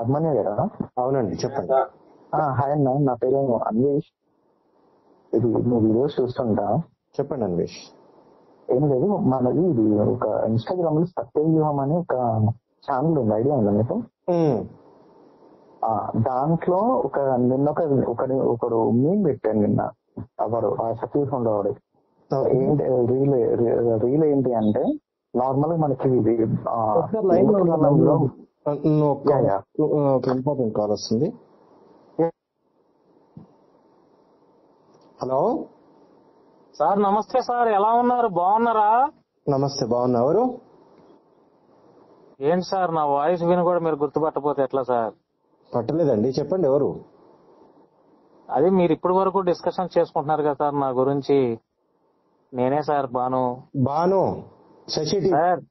అభిమన్యు గారా? అవునండి, చెప్పండి. హాయ్ అన్న, నా పేరు అన్వేష్. ఇది మీ వీడియోస్ చూస్తుంటా. చెప్పండి అన్వేష్. ఏం లేదు, మనది ఇది ఒక ఇన్స్టాగ్రామ్ లో సత్యవ్యూహం అని ఒక ఛానల్ ఉంది, ఐడియా ఉందా మీకు? దాంట్లో నిన్న ఒకడు మీమ్ పెట్టాను నిన్న. వాడు ఆ సత్యవ్యూహంలో వాడు రీల్ ఏంటి అంటే, నార్మల్ గా మనకి ఇది ఇంపార్టెంట్ కాల్ వస్తుంది. హలో సార్, నమస్తే సార్, ఎలా ఉన్నారు? బాగున్నారా? నమస్తే, బాగున్నా. ఎవరు? ఏంటి సార్, నా వాయిస్ విని కూడా మీరు గుర్తుపట్టకపోతే ఎట్లా సార్? పట్టలేదండి, చెప్పండి ఎవరు? అదే మీరు ఇప్పటి వరకు డిస్కషన్ చేసుకుంటున్నారు కదా సార్ నా గురించి. నేనే సార్, భాను శశి సార్.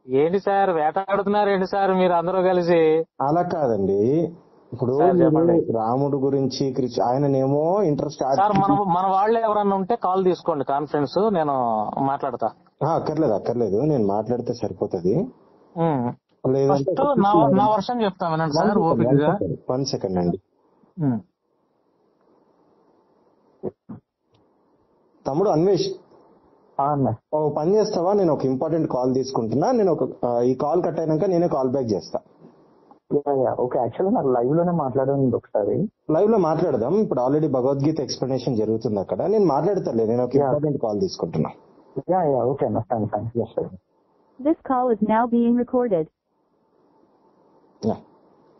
ఏంటి సార్ వేటాడుతున్నారు ఏంటి సార్ మీరు అందరూ కలిసి? అలా కాదండి, ఇప్పుడు రాముడు గురించి ఆయననేమో ఇంట్రెస్ట్ సార్, మన వాళ్ళు ఎవరన్నా ఉంటే కాల్ తీసుకోండి, కాన్ఫరెన్స్ నేను మాట్లాడతా. అక్కర్లేదు, నేను మాట్లాడితే సరిపోతుంది. ఫస్ట్ నా వర్షన్ చెప్తా వినండి సార్, ఓపికగా. 1 సెకండ్ అండి. తమ్ముడు అన్వేష్, ఓ పని చేస్తావా? నేను ఒక ఇంపార్టెంట్ కాల్ తీసుకుంటున్నా. ఈ కాల్ కట్ అయినాక నేనే కాల్ బ్యాక్ చేస్తా. ఓకే, యాక్చువల్గా నాకు లైవ్ లోనే మాట్లాడండి ఒకసారి. లైవ్ లో మాట్లాడదాం. ఇప్పుడు ఆల్రెడీ భగవద్గీత ఎక్స్ప్లెనేషన్ జరుగుతుంది అక్కడ. నేను మాట్లాడతాలే, నేను ఒక ఇంపార్టెంట్ కాల్ తీసుకుంటున్నా. ఓకే అన్న, thanks. This call is now being recorded.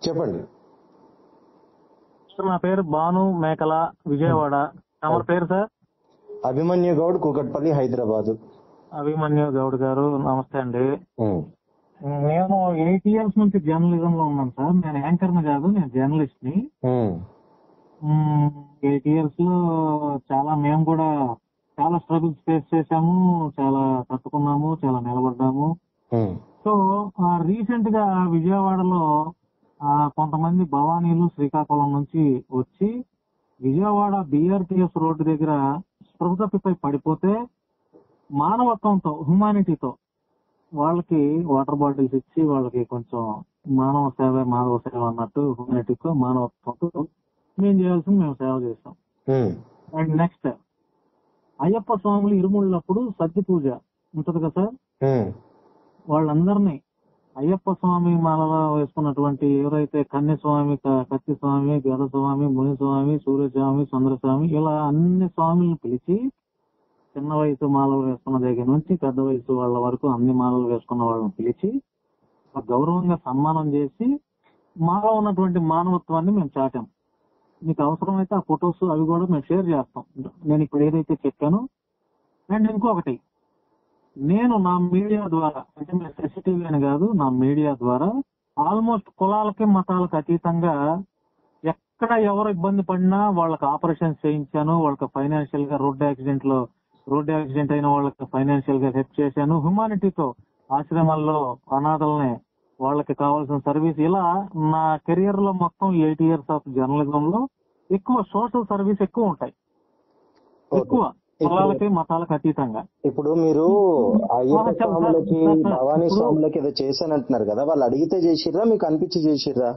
చెప్పండి. నా పేరు భాను మేకల, విజయవాడ. తమ పేరు సార్? అభిమన్యు గౌడ్, కూకట్పల్లి, హైదరాబాద్. అభిమన్యు గౌడ్ గారు, నమస్తే అండి. నేను 8 years నుంచి జర్నలిజం లో ఉన్నాను సార్. నేను యాంకర్ ని కాదు, నేను జర్నలిస్ట్ ని. 8 years లో మేము కూడా చాలా స్ట్రగుల్స్ ఫేస్ చేశాము, చాలా తట్టుకున్నాము, చాలా నిలబడ్డాము. సో రీసెంట్ గా విజయవాడలో కొంతమంది భవానీలు శ్రీకాకుళం నుంచి వచ్చి విజయవాడ BRTS రోడ్డు దగ్గర స్పృహ తప్పిపై పడిపోతే మానవత్వంతో, హ్యుమానిటీతో వాళ్ళకి వాటర్ బాటిల్స్ ఇచ్చి వాళ్ళకి కొంచెం మాధవ సేవ అన్నట్టు హ్యుమానిటీతో, మానవత్వంతో మేము చేయాల్సింది మేము సేవ చేస్తాం. అండ్ నెక్స్ట్, అయ్యప్ప స్వాములు ఇరుముళ్ళప్పుడు సద్ది పూజ ఉంటది కదా సార్, వాళ్ళందరినీ అయ్యప్ప స్వామి మాలలో వేసుకున్నటువంటి ఎవరైతే కన్యస్వామి, కత్తి స్వామి, గదస్వామి, మునిస్వామి, సూర్యస్వామి, చంద్రస్వామి, ఇలా అన్ని స్వామిలను పిలిచి చిన్న వయసు మాలలు వేసుకున్న దగ్గర నుంచి పెద్ద వయసు వాళ్ళ వరకు అన్ని మాలలు వేసుకున్న వాళ్ళని పిలిచి గౌరవంగా సన్మానం చేసి మాలో ఉన్నటువంటి మానవత్వాన్ని మేము చాటాం. మీకు అవసరమైతే ఆ ఫొటోస్ అవి కూడా మేము షేర్ చేస్తాం, నేను ఇప్పుడు ఏదైతే చెప్పానో. అండ్ ఇంకొకటి, నేను నా మీడియా ద్వారా, అంటే మీరు సెన్సిటివ్ అని కాదు, నా మీడియా ద్వారా ఆల్మోస్ట్ కులాలకి మతాలకు అతీతంగా ఎక్కడ ఎవరు ఇబ్బంది పడినా వాళ్ళకి ఆపరేషన్స్ చేయించాను, వాళ్ళకి ఫైనాన్షియల్ గా రోడ్డు యాక్సిడెంట్ అయిన వాళ్ళకి ఫైనాన్షియల్ గా హెల్ప్ చేశాను, హ్యుమానిటీతో ఆశ్రమాల్లో అనాథల్ని వాళ్ళకి కావాల్సిన సర్వీస్, ఇలా నా కెరియర్ లో మొత్తం 8 years ఆఫ్ జర్నలిజం లో ఎక్కువ సోషల్ సర్వీస్ ఎక్కువ ఉంటాయి, ఎక్కువ కులాలకి మతాలకు అతీతంగా. ఇప్పుడు మీరు అయ్యప్ప స్వాములకి, భవానీ స్వాములకి ఏదో చేశానంటున్నారు కదా, వాళ్ళు అడిగితే చేసిర్రా, మీకు అనిపించి చేసిర్రా?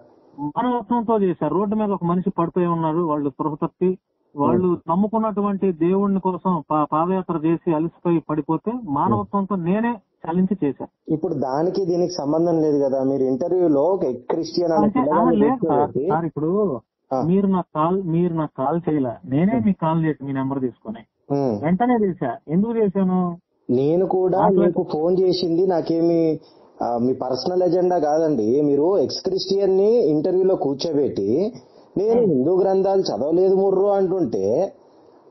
మానవత్వంతో చేశారు. రోడ్డు మీద ఒక మనిషి పడిపోయి ఉన్నాడు, వాళ్ళు స్పృహ తప్పి వాళ్ళు నమ్ముకున్నటువంటి దేవుడిని కోసం పాదయాత్ర చేసి అలసిపోయి పడిపోతే మానవత్వంతో నేనే చలించి చేశాను. ఇప్పుడు దానికి దీనికి సంబంధం లేదు కదా, మీరు ఇంటర్వ్యూలో క్రిస్టియన్ సార్, ఇప్పుడు మీరు నాకు కాల్ చేయలే, నేనే మీకు కాల్ చేసి మీ నెంబర్ తీసుకుని వెంటనే చేశా. ఎందుకు చేశాను? నేను కూడా మీకు ఫోన్ చేసింది నాకేమి మీ పర్సనల్ ఎజెండా కాదండి. మీరు ఎక్స్ క్రిస్టియన్ ని ఇంటర్వ్యూలో కూర్చోబెట్టి నేను హిందూ గ్రంథాలు చదవలేదు ముర్రు అంటుంటే,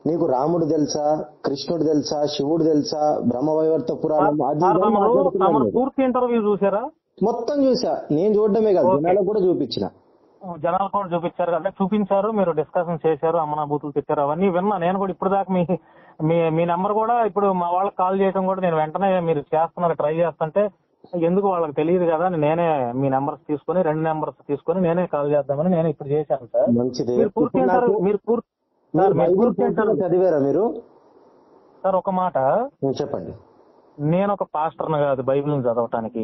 నీకు రాముడు తెలుసా, కృష్ణుడు తెలుసా, శివుడు తెలుసా, బ్రహ్మవైవర్త పురాణం పూర్తి ఇంటర్వ్యూ చూసారా? మొత్తం చూసా. నేను చూడడమే కాదు, జనాలకు కూడా చూపించిన. జనాలు కూడా చూపించారు కదా, చూపించారు, మీరు డిస్కషన్ చేశారు, అమ్మనా బూతులు తెచ్చారు, అవన్నీ విన్నా నేను కూడా. ఇప్పుడు దాకా మీ నెంబర్ కూడా ఇప్పుడు మా వాళ్ళకి కాల్ చేయడం కూడా నేను వెంటనే మీరు చేస్తున్నారు ట్రై చేస్తుంటే ఎందుకు వాళ్ళకి తెలియదు కదా, నేనే మీ నెంబర్స్ తీసుకుని 2 నెంబర్స్ తీసుకుని నేనే కాల్ చేద్దామని నేను ఇప్పుడు చేశాను సార్. మంచిది. చదివారా మీరు? సార్ ఒక మాట చెప్పండి. నేను ఒక పాస్టర్ని కాదు బైబిల్ చదవటానికి.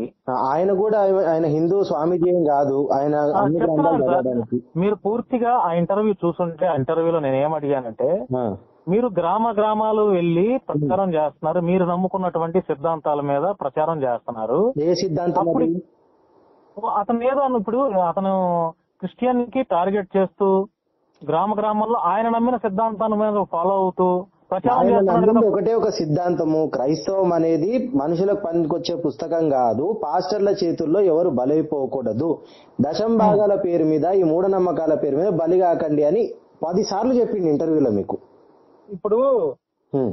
ఆయన కూడా ఆయన హిందూ స్వామీజీ ఏం కాదు, ఆయన అన్ని గ్రంథాలు చదవడానికి. మీరు పూర్తిగా ఆ ఇంటర్వ్యూ చూసుంటే, ఆ ఇంటర్వ్యూలో నేను ఏం అడిగానంటే, మీరు గ్రామాలు వెళ్లి ప్రచారం చేస్తున్నారు, మీరు నమ్ముకున్నటువంటి సిద్ధాంతాల మీద ప్రచారం చేస్తున్నారు. ఏ సిద్ధాంతం? అతను ఏదో ఇప్పుడు అతను క్రిస్టియన్ కి టార్గెట్ చేస్తూ గ్రామాల్లో ఆయన నమ్మిన సిద్ధాంతాల మీద ఫాలో అవుతూ ప్రచారం చేస్తున్నారు. ఒకటే ఒక సిద్ధాంతము, క్రైస్తవం అనేది మనుషులకు పనికొచ్చే పుస్తకం కాదు, పాస్టర్ల చేతుల్లో ఎవరు బలైపోకూడదు, దశంభాగాల పేరు మీద, ఈ మూఢనమ్మకాల పేరు మీద బలి కాకండి అని 10 సార్లు చెప్పింది ఇంటర్వ్యూలో మీకు. ఇప్పుడు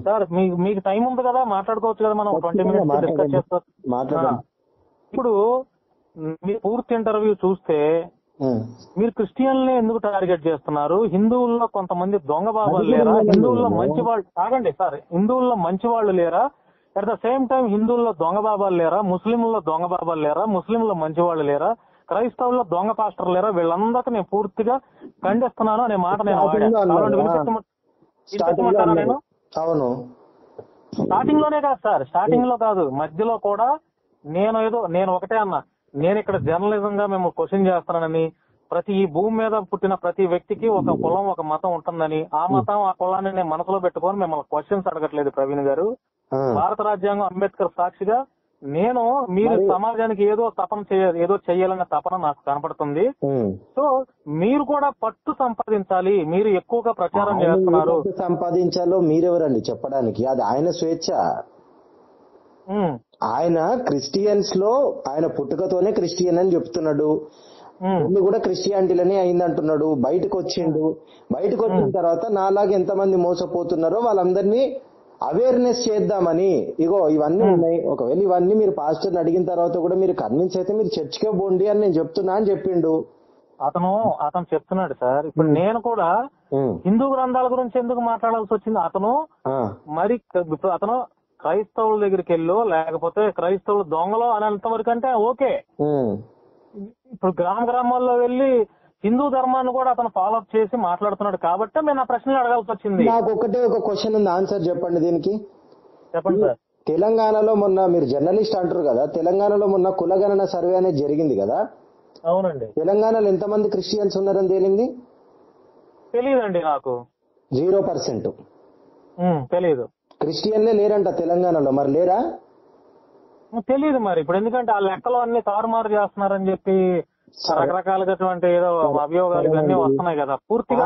సార్ మీకు టైం ఉంది కదా, మాట్లాడుకోవచ్చు కదా, మనం 20 minutes డిస్కస్ చేస్తాం. ఇప్పుడు మీరు పూర్తి ఇంటర్వ్యూ చూస్తే మీరు క్రిస్టియన్లే ఎందుకు టార్గెట్ చేస్తున్నారు? హిందువుల్లో కొంతమంది దొంగ బాబాలు లేరా? హిందువుల్లో మంచి వాళ్ళు ఆగండి సార్, హిందువుల్లో మంచి వాళ్ళు లేరా? అట్ ద సేమ్ టైం హిందువుల్లో దొంగ బాబాలు లేరా? ముస్లింల్లో దొంగ బాబాలు లేరా? ముస్లింల్లో మంచి వాళ్ళు లేరా? క్రైస్తవుల్లో దొంగ పాస్టర్లు లేరా? వీళ్ళందరికీ నేను పూర్తిగా ఖండిస్తున్నాను అనే మాట నేను నేను స్టార్టింగ్ లోనే కాదు సార్, స్టార్టింగ్ లో కాదు, మధ్యలో కూడా నేను ఒకటే అన్నా, నేను ఇక్కడ జర్నలిజం గా మేము క్వశ్చన్ చేస్తానని, ఈ భూమి మీద పుట్టిన ప్రతి వ్యక్తికి ఒక కులం ఒక మతం ఉంటుందని, ఆ మతం ఆ కులాన్ని నేను మనసులో పెట్టుకొని మిమ్మల్ని క్వశ్చన్స్ అడగట్లేదు ప్రవీణ్ గారు. భారత రాజ్యాంగం అంబేద్కర్ సాక్షిగా మీరు సమాజానికి ఏదో చెయ్యాలనే తపన నాకు కనపడుతుంది. సో మీరు కూడా పట్టు సంపాదించాలి, మీరు ఎక్కువగా ప్రచారం చేస్తున్నారు. సంపాదించాలో మీరెవరండి చెప్పడానికి? అది ఆయన స్వేచ్ఛ. ఆయన క్రిస్టియన్స్ లో ఆయన పుట్టుకతోనే క్రిస్టియన్ అని చెప్తున్నాడు, ఇల్లు కూడా క్రిస్టియానిటీలోనే అయిందంటున్నాడు. బయటకు వచ్చిన తర్వాత నాలాగా ఎంతమంది మోసపోతున్నారో వాళ్ళందరినీ అవేర్నెస్ చేద్దామని, ఇగో ఇవన్నీ ఉన్నాయి, ఒకవేళ ఇవన్నీ మీరు పాస్టర్ని అడిగిన తర్వాత కూడా మీరు కన్విన్స్ అయితే మీరు చర్చికే పోండి అని నేను చెప్తున్నా అని చెప్పిండు. అతను చెప్తున్నాడు సార్. ఇప్పుడు నేను కూడా హిందూ గ్రంథాల గురించి ఎందుకు మాట్లాడాల్సి వచ్చింది? అతను క్రైస్తవుల దగ్గరికి వెళ్ళో లేకపోతే క్రైస్తవులు దొంగలో అనేంత వరకు అంటే ఓకే. ఇప్పుడు గ్రామాల్లో వెళ్లి హిందూ ధర్మాన్ని కూడా అతను ఫాలో అప్ చేసి మాట్లాడుతున్నాడు కాబట్టి మేము ఆ ప్రశ్నలు అడగాల్సి వచ్చింది. నాకు ఒకటే ఒక క్వశ్చన్ ఉంది, ఆన్సర్ చెప్పండి దీనికి. చెప్పండి సార్. తెలంగాణలో మొన్న మీరు జర్నలిస్ట్ అంటారు కదా, తెలంగాణలో మొన్న కులగణన సర్వే అనేది జరిగింది కదా. అవునండి. తెలంగాణలో ఎంతమంది క్రిస్టియన్స్ ఉన్నారని తేలింది? తెలియదండి నాకు. 0%. తెలియదు. క్రిస్టియన్లే లేరంట తెలంగాణలో. మరి లేరా? తెలియదు మరి. ఇప్పుడు ఎందుకంటే ఆ లెక్కలు అన్ని తారుమారు చేస్తున్నారని చెప్పి రకరకాలుగా ఏదో అభియోగాలు ఇవన్నీ వస్తున్నాయి కదా. పూర్తిగా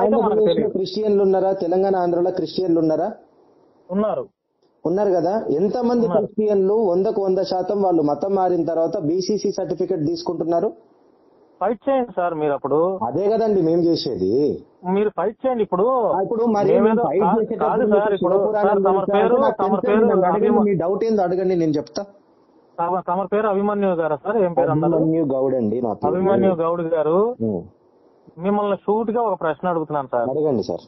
క్రిస్టియన్లు ఉన్నారా? తెలంగాణ ఆంధ్రలో క్రిస్టియన్లు ఉన్నారా? ఉన్నారు కదా. ఎంతమంది క్రిస్టియన్లు 100కు 100% వాళ్ళు మతం మారిన తర్వాత బీసీసీ సర్టిఫికెట్ తీసుకుంటున్నారు? ఫైట్ చేయండి సార్ మీరు. అప్పుడు అదే కదండి మేము చేసేది. మీరు ఫైట్ చేయండి. ఇప్పుడు మరి మీ డౌట్ ఏందో అడగండి, నేను చెప్తా. తమ పేరు అభిమన్యు గారా సార్? ఏం పేరు? అభిమన్యు గౌడ్ అండి. అభిమన్యు గౌడ్ గారు, మిమ్మల్ని షూట్ గా ఒక ప్రశ్న అడుగుతున్నాను సార్. అడగండి సార్.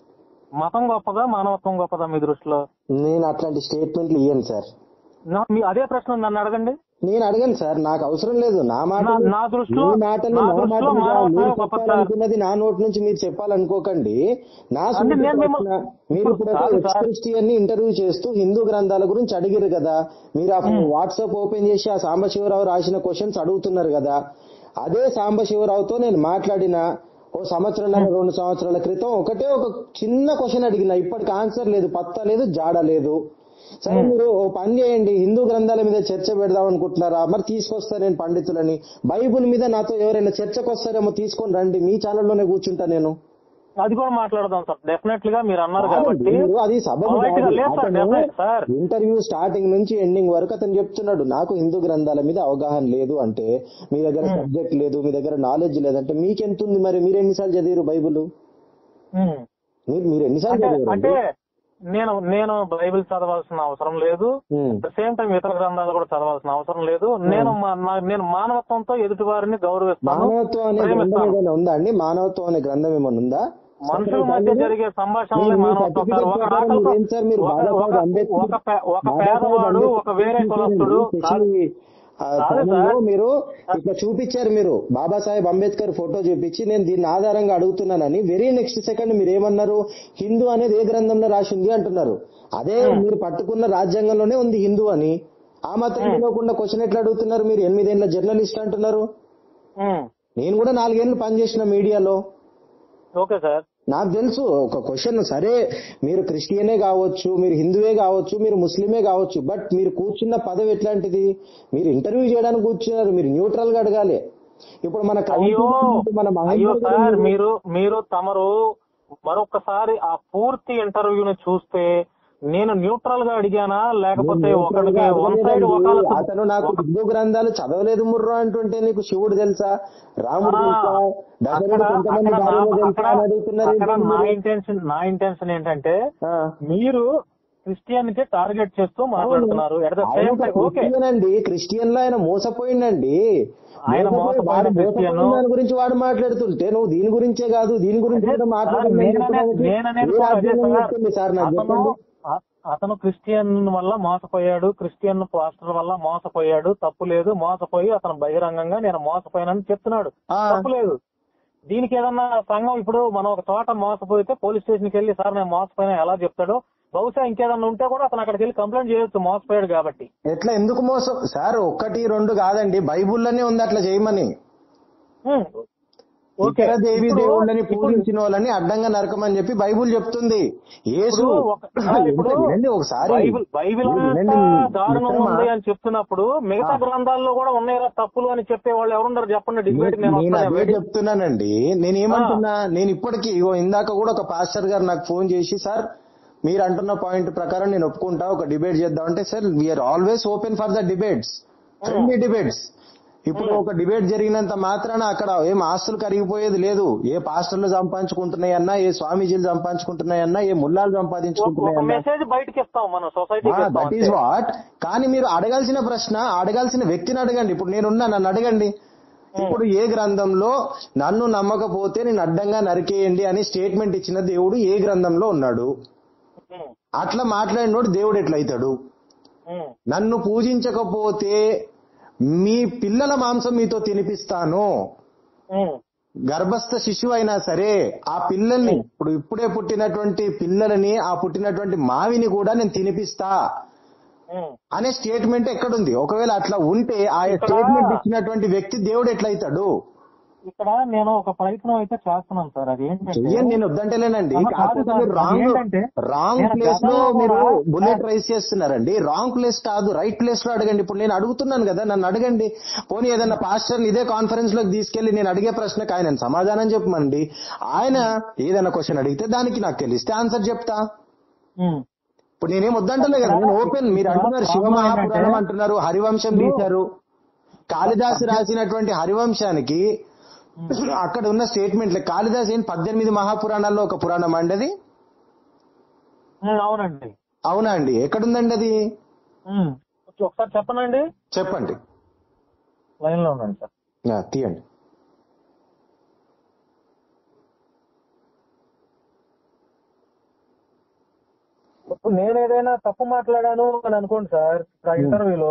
మతం గొప్పదా మానవత్వం గొప్పదా మీ దృష్టిలో? నేను అట్లాంటి స్టేట్మెంట్లు ఇయ్యను సార్. అదే ప్రశ్న నన్ను అడగండి. నేను అడగను సార్, నాకు అవసరం లేదు. నా మాట నా దృష్టిలో అనుకున్నది నా నోటి నుంచి మీరు చెప్పాలనుకోకండి. మీరు ఇప్పుడు క్రిస్టియన్ ని ఇంటర్వ్యూ చేస్తూ హిందూ గ్రంథాల గురించి అడిగారు కదా, మీరు ఆ వాట్సాప్ ఓపెన్ చేసి ఆ సాంబశివరావు రాసిన క్వశ్చన్స్ అడుగుతున్నారు కదా. అదే సాంబశివరావుతో నేను మాట్లాడిన 1 సంవత్సరం 2 సంవత్సరాల క్రితం ఒకటే ఒక చిన్న క్వశ్చన్ అడిగిన, ఇప్పటికి ఆన్సర్ లేదు, పత్తా లేదు, జాడ లేదు. సరే మీరు ఓ పని చేయండి, హిందూ గ్రంథాల మీద చర్చ పెడదాం అనుకుంటున్నారా? మరి తీసుకొస్తా నేను పండితులని. బైబుల్ మీద నాతో ఎవరైనా చర్చకు వస్తారేమో తీసుకొని రండి, మీ ఛానల్లోనే కూర్చుంటా నేను. అది కూడా మాట్లాడదాం సార్, డెఫినెట్ గా మీరు అన్నారు కాబట్టి. అది సభ ఇంటర్వ్యూ స్టార్టింగ్ నుంచి ఎండింగ్ వరకు అతను చెప్తున్నాడు నాకు హిందూ గ్రంథాల మీద అవగాహన లేదు అంటే, మీ దగ్గర సబ్జెక్ట్ లేదు, మీ దగ్గర నాలెడ్జ్ లేదంటే మీకెంతుంది? మరి మీరు ఎన్నిసార్లు చదివారు బైబుల్? మీరు ఎన్నిసార్లు చదివారు? అంటే నేను బైబిల్ చదవాల్సిన అవసరం లేదు, సేమ్ టైం ఇతర గ్రంథాలు కూడా చదవాల్సిన అవసరం లేదు. నేను మానవత్వంతో ఎదుటి వారిని గౌరవిస్తాను. మానవత్వం అనే గ్రంథం ఏదైనా ఉందా అండి? మానవత్వం అనే గ్రంథం ఏమన్నా ఉందా? మనుషుల మధ్య జరిగే సంభాషణలే మానవత్వం. ఒక పేదవాడు ఒక వేరే కులస్తుడు మీరు ఇట్లా చూపించారు, మీరు బాబాసాహెబ్ అంబేద్కర్ ఫోటో చూపించి నేను దీన్ని ఆధారంగా అడుగుతున్నానని, వెరీ నెక్స్ట్ సెకండ్ మీరు ఏమన్నారు? హిందూ అనేది ఏ గ్రంథంలో రాసింది అంటున్నారు. అదే మీరు పట్టుకున్న రాజ్యాంగంలోనే ఉంది హిందూ అని. ఆ మతం తెలియకుండా క్వశ్చన్ ఎట్లా అడుగుతున్నారు మీరు? 8 ఏళ్ల జర్నలిస్ట్ అంటున్నారు. నేను కూడా 4 ఏళ్లు పనిచేసిన మీడియాలో. ఓకే సార్, నాకు తెలుసు ఒక క్వశ్చన్. సరే మీరు క్రిస్టియనే కావచ్చు, మీరు హిందువే కావచ్చు, మీరు ముస్లిమే కావచ్చు, బట్ మీరు కూర్చున్న పదవి ఎట్లాంటిది? మీరు ఇంటర్వ్యూ చేయడానికి కూర్చున్నారు, మీరు న్యూట్రల్ గా అడగాలి. ఇప్పుడు మన అయ్యో సార్, మీరు తమరు మరొకసారి ఆ పూర్తి ఇంటర్వ్యూని చూస్తే నేను న్యూట్రల్ గా అడిగానా లేకపోతే అతను నాకు హిందూ గ్రంథాలు చదవలేదు ముర్రో అంటుంటే నీకు శివుడు తెలుసా, రాముడు తెలుసా, దశరథుడు కొంతమంది తెలుసా అని అడుగుతున్నారు. నా ఇంటెన్షన్ ఏంటంటే మీరు క్రిస్టియన్ కి టార్గెట్ చేస్తూ మాట్లాడుతున్నారు. అండి క్రిస్టియన్ లో ఆయన మోసపోయిందండి. దాని గురించి వాడు మాట్లాడుతుంటే నువ్వు దీని గురించే కాదు దీని గురించి మాట్లాడుతుంది సార్. నాకు చెప్పండి. అతను క్రిస్టియన్ వల్ల మోసపోయాడు, క్రిస్టియన్ పాస్టర్ వల్ల మోసపోయాడు, తప్పు లేదు. మోసపోయి అతను బహిరంగంగా నేను మోసపోయానని చెప్తున్నాడు, తప్పు లేదు. దీనికి ఏదన్నా సంఘం ఇప్పుడు మనం ఒక చోట మోసపోతే పోలీస్ స్టేషన్కి వెళ్ళి సార్ నేను మోసపోయినా ఎలా చెప్తాడో, బహుశా ఇంకేదన్నా ఉంటే కూడా అతను అక్కడికి వెళ్ళి కంప్లైంట్ చేయొచ్చు మోసపోయాడు కాబట్టి. ఎట్లా ఎందుకు మోసం సార్? 1, 2 కాదండి, బైబుల్లోనే ఉంది అట్లా చేయమని. ఇతర దేవి దేవుళ్ళని పూజించిన వాళ్ళని అడ్డంగా నరకమని చెప్పి బైబుల్ చెప్తుంది. యేసు ఒకసారి బైబిల్ దారుణం ఉంది అని చెప్తున్నప్పుడు మిగతా గ్రంథాల్లో కూడా ఉన్నాయా తప్పులు అని చెప్పే వాళ్ళు ఎవరున్నారు చెప్పండి? డిబేట్ నేను అదే చెప్తున్నానండి. నేనేమంటున్నా, నేను ఇప్పటికీ ఇందాక కూడా ఒక పాస్టర్ గారు నాకు ఫోన్ చేసి సార్ మీరు అంటున్న పాయింట్ ప్రకారం నేను ఒప్పుకుంటా, ఒక డిబేట్ చేద్దామంటే sir we are always open for the debates, friendly debates. ఇప్పుడు ఒక డిబేట్ జరిగినంత మాత్రాన అక్కడ ఏం ఆస్తులు కరిగిపోయేది లేదు. ఏ పాస్టర్లు సంపాదించుకుంటున్నాయన్నా, ఏ స్వామీజీలు సంపాదించుకుంటున్నాయన్నా, ఏ ముల్లాలు సంపాదించుకుంటున్నాయన్నా, దట్ ఈస్ వాట్. కానీ మీరు అడగాల్సిన ప్రశ్న అడగాల్సిన వ్యక్తిని అడగండి. ఇప్పుడు నేనున్నా, నన్ను అడగండి. ఇప్పుడు ఏ గ్రంథంలో నన్ను నమ్మకపోతే నేను అడ్డంగా నరికేయండి అని స్టేట్మెంట్ ఇచ్చిన దేవుడు ఏ గ్రంథంలో ఉన్నాడు? అట్లా మాట్లాడినోడు దేవుడు ఎట్లయితాడు? నన్ను పూజించకపోతే మీ పిల్లల మాంసం మీతో తినిపిస్తాను. గర్భస్థ శిశువు అయినా సరే ఆ పిల్లల్ని, ఇప్పుడే పుట్టినటువంటి పిల్లలని, ఆ పుట్టినటువంటి మావిని కూడా నేను తినిపిస్తా అనే స్టేట్మెంట్ ఎక్కడుంది? ఒకవేళ అట్లా ఉంటే ఆ స్టేట్మెంట్ ఇచ్చినటువంటి వ్యక్తి దేవుడు ఎట్లయితాడు? ఇక్కడ నేను ఒక ప్రయత్నం అయితే చేస్తున్నాను సార్. అది ఏంటంటే నేను వద్దంటేలేనండి, రాంగ్ ప్లేస్ లో మీరు బుల్లెట్ రైస్ చేస్తున్నారండి. రాంగ్ ప్లేస్ కాదు, రైట్ ప్లేస్ లో అడగండి. ఇప్పుడు నేను అడుగుతున్నాను కదా, నన్ను అడగండి. పోనీ ఏదన్నా పాస్టర్ ఇదే కాన్ఫరెన్స్ లోకి తీసుకెళ్లి నేను అడిగే ప్రశ్నకు ఆయన సమాధానం చెప్పమండి. ఆయన ఏదైనా క్వశ్చన్ అడిగితే దానికి నాకు తెలిస్తే ఆన్సర్ చెప్తా. ఇప్పుడు నేనేం వద్దంటలే కదా, నేను ఓపెన్. మీరు అంటున్నారు శివమహాపురాణం అంటున్నారు, హరివంశం తీశారు. కాళిదాసు రాసినటువంటి హరివంశానికి అక్కడ ఉన్న స్టేట్మెంట్ కాళిదాస్ 18 మహాపురాణాల్లో ఒక పురాణం అండి అది? అవునండి. అవునా అండి? ఎక్కడుందండి అది? ఒకసారి చెప్పనండి. చెప్పండి. లైన్ లో ఉండండి సార్. తీయండి. నేను ఏదైనా తప్పు మాట్లాడాను అని అనుకోండి సార్ ఆ ఇంటర్వ్యూలో,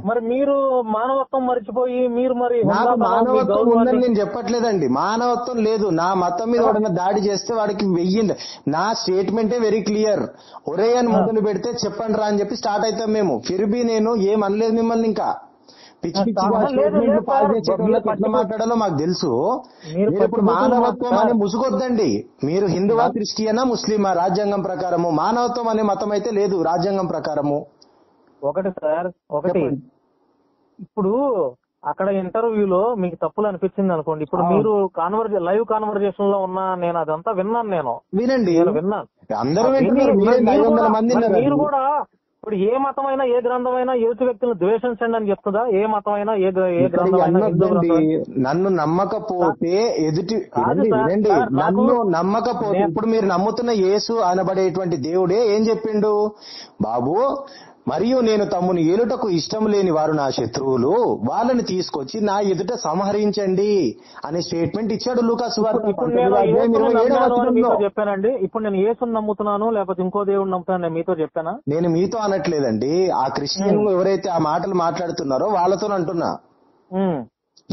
మరి మీరు మానవత్వం మర్చిపోయి మీరు మరి మానవత్వం ఉందని నేను చెప్పట్లేదండి. మానవత్వం లేదు. నా మతం మీద వాడన్నా దాడి చేస్తే వాడికి వెయ్యింది. నా స్టేట్మెంటే వెరీ క్లియర్. ఒరే అని మొదలు పెడితే చెప్పండి రా అని చెప్పి స్టార్ట్ అవుతాం మేము. ఫిర్బీ నేను ఏమనలేదు మిమ్మల్ని. ఇంకా పిచ్చి పిచ్చిగా స్టేట్మెంట్లు పాస్ చేసే వాళ్ళకి ఎట్లా మాట్లాడాలో మాకు తెలుసు. మీరు ఇప్పుడు మానవత్వం అని ముసుగొద్దండి. మీరు హిందువా, క్రిస్టియనా, ముస్లిమా? రాజ్యాంగం ప్రకారము మానవత్వం అనే మతం అయితే లేదు రాజ్యాంగం ప్రకారము. ఒకటి సార్, ఒకటి ఇప్పుడు అక్కడ ఇంటర్వ్యూలో మీకు తప్పులు అనిపించింది అనుకోండి, ఇప్పుడు మీరు లైవ్ కాన్వర్జేషన్ లో ఉన్నా, నేను అదంతా విన్నాను. నేను వినండి, విన్నాను. అందరూ మీరు కూడా ఇప్పుడు ఏ మతమైనా ఏ గ్రంథమైనా యేసు వ్యక్తులను ద్వేషించండి అని చెప్తుందా? ఏ మతమైనా ఏ గ్రంథమైనా? నన్ను నమ్మకపోతే ఎదుటి వినండి, నన్ను నమ్మకపోతే ఇప్పుడు మీరు నమ్ముతున్న యేసు అనబడేటువంటి దేవుడే ఏం చెప్పిండు? బాబు, మరియు నేను తమ్ముని ఏలుటకు ఇష్టం లేని వారు నా శత్రువులు, వాళ్ళని తీసుకొచ్చి నా ఎదుట సంహరించండి అనే స్టేట్మెంట్ ఇచ్చాడు లూకాసు వార్త. చెప్పానండి. ఇప్పుడు నేను యేసుని నమ్ముతున్నాను లేకపోతే ఇంకో దేవుడు నమ్ముతాను మీతో చెప్పానా? నేను మీతో అనట్లేదండి. ఆ క్రిస్టియన్ ఎవరైతే ఆ మాటలు మాట్లాడుతున్నారో వాళ్ళతో అంటున్నా.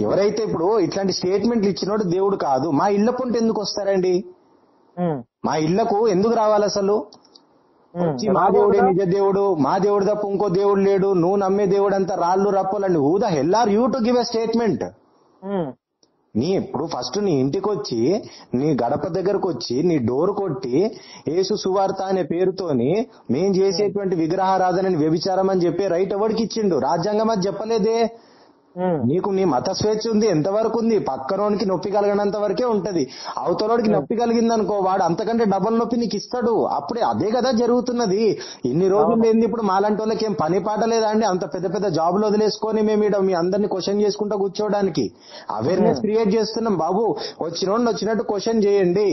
ఎవరైతే ఇప్పుడు ఇట్లాంటి స్టేట్మెంట్లు ఇచ్చినోడు దేవుడు కాదు. మా ఇళ్ల పొంటి ఎందుకు వస్తారండి? మా ఇళ్లకు ఎందుకు రావాలి అసలు? వచ్చి మా దేవుడే నిజ దేవుడు, మా దేవుడు తప్ప ఇంకో దేవుడు లేడు, నువ్వు నమ్మే దేవుడు అంతా రాళ్ళు రప్పలండి. Who the hell are you to give a statement? నీ ఇప్పుడు ఫస్ట్ నీ ఇంటికి వచ్చి నీ గడప దగ్గరకు వచ్చి నీ డోర్ కొట్టి యేసు సువార్త అనే పేరుతోని మేం చేసేటువంటి విగ్రహారాధనని వ్యభిచారం అని చెప్పి రైట్ ఎవరికి ఇచ్చిండు? రాజ్యాంగం అది చెప్పలేదే. నీకు నీ మత స్వేచ్ఛ ఉంది, ఎంతవరకు ఉంది? పక్కనోనికి నొప్పి కలిగినంత వరకే ఉంటది. అవతలోడికి నొప్పి కలిగింది అనుకో, వాడు అంతకంటే డబల్ నొప్పి నీకు ఇస్తాడు. అప్పుడే అదే కదా జరుగుతున్నది. ఇన్ని రోజులు ఏంది ఇప్పుడు మాలాంటి వాళ్ళకి ఏం పని పాట లేదా అండి? అంత పెద్ద పెద్ద జాబులు వదిలేసుకొని మేము మీ అందరినీ క్వశ్చన్ చేసుకుంటూ కూర్చోవడానికి అవేర్నెస్ క్రియేట్ చేస్తున్నాం. బాబు వచ్చినోళ్ళు వచ్చినట్టు క్వశ్చన్ చేయండి,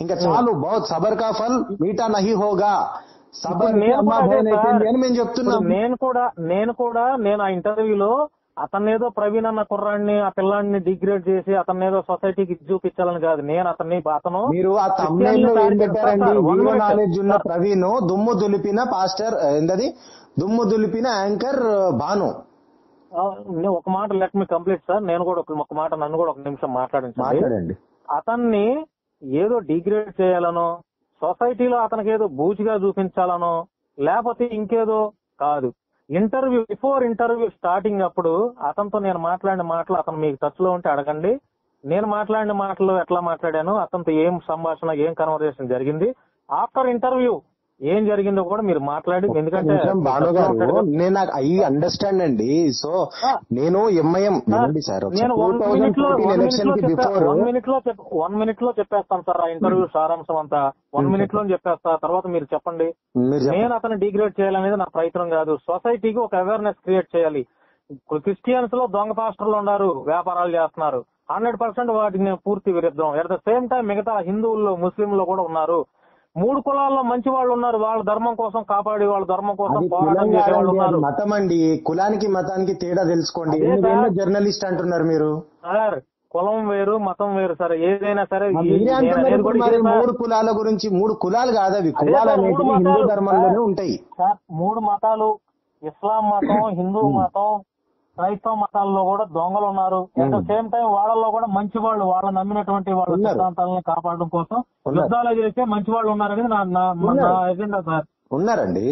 ఇంకా చాలు. బహుత్ సబర్ కా ఫల్ మీఠా నహీ హోగా, సబర్ అని మేము చెప్తున్నాం. నేను ఆ ఇంటర్వ్యూలో అతన్నేదో ప్రవీణ్ అన్న కుర్రాడిని, ఆ పిల్లాడిని డిగ్రేడ్ చేసి అతన్నేదో సొసైటీకి చూపించాలని కాదు. నేను అతన్ని మీరు ఆ తమ్ముళ్ళు ఏం పెట్టారండి? వీడియో నాలెడ్జ్ ఉన్న ప్రవీణ్, దుమ్ము దులిపిన పాస్టర్ ఏంటది, దుమ్ము దులిపిన యాంకర్ భాను. ఒక మాట లెట్ మీ కంప్లీట్ సార్. నేను కూడా ఒక మాట, నన్ను కూడా ఒక నిమిషం మాట్లాడండి. అతన్ని ఏదో డిగ్రేడ్ చేయాలనో, సొసైటీలో అతనికి ఏదో బూచిగా చూపించాలనో, లేకపోతే ఇంకేదో కాదు. బిఫోర్ ఇంటర్వ్యూ స్టార్టింగ్ అప్పుడు అతనితో నేను మాట్లాడిన మాటలు అతను మీకు టచ్ లో ఉంటే అడగండి. నేను మాట్లాడిన మాటలు ఎట్లా మాట్లాడాను, అతనితో ఏం సంభాషణ, ఏం కన్వర్సేషన్ జరిగింది, ఆఫ్టర్ ఇంటర్వ్యూ ఏం జరిగిందో కూడా మీరు మాట్లాడి. ఎందుకంటే నేను ఐ అండర్స్టాండ్ అండి. సో నేను ఎంఐఎం సార్, నేను 1 minute లో చెప్పేస్తాను సార్ ఆ ఇంటర్వ్యూ సారాంశం అంతా. 1 minute లో చెప్పేస్తా, తర్వాత మీరు చెప్పండి. నేను అతను డిగ్రేడ్ చేయాలనేది నా ప్రయత్నం కాదు. సొసైటీకి ఒక అవేర్నెస్ క్రియేట్ చేయాలి. క్రిస్టియన్స్ లో దొంగ పాస్టర్లు ఉన్నారు, వ్యాపారాలు చేస్తున్నారు. 100% వాటికి నేను పూర్తి విరుద్ధం. ఎట్ ద సేమ్ టైం మిగతా హిందువుల్లో, ముస్లింలు కూడా ఉన్నారు. 3 కులాల్లో మంచి వాళ్ళు ఉన్నారు, వాళ్ళ ధర్మం కోసం కాపాడి, వాళ్ళ ధర్మం కోసం పోరాటం చేసేవాళ్ళు ఉన్నారు. మతం అండి, కులానికి మతానికి తేడా తెలుసుకోండి. జర్నలిస్ట్ అంటున్నారు మీరు. సార్ కులం వేరు, మతం వేరు సార్. ఏదైనా సరే 3 కులాల గురించి, 3 కులాలు కాదు అవి, కులాలు అనేవి హిందూ ధర్మంలోనే ఉంటాయి సార్. 3 మతాలు, ఇస్లాం మతం, హిందూ మతం, క్రైస్తవ మతాల్లో కూడా దొంగలు ఉన్నారు. అట్ ద సేమ్ టైం వాళ్ళలో కూడా మంచి వాళ్ళు, వాళ్ళ నమ్మినటువంటి వాళ్ళ సిద్ధాంతాలను కాపాడడం కోసం యుద్ధాలు చేసే మంచి వాళ్ళు ఉన్నారనేది నా ఎజెండా సార్. ఉన్నారండి.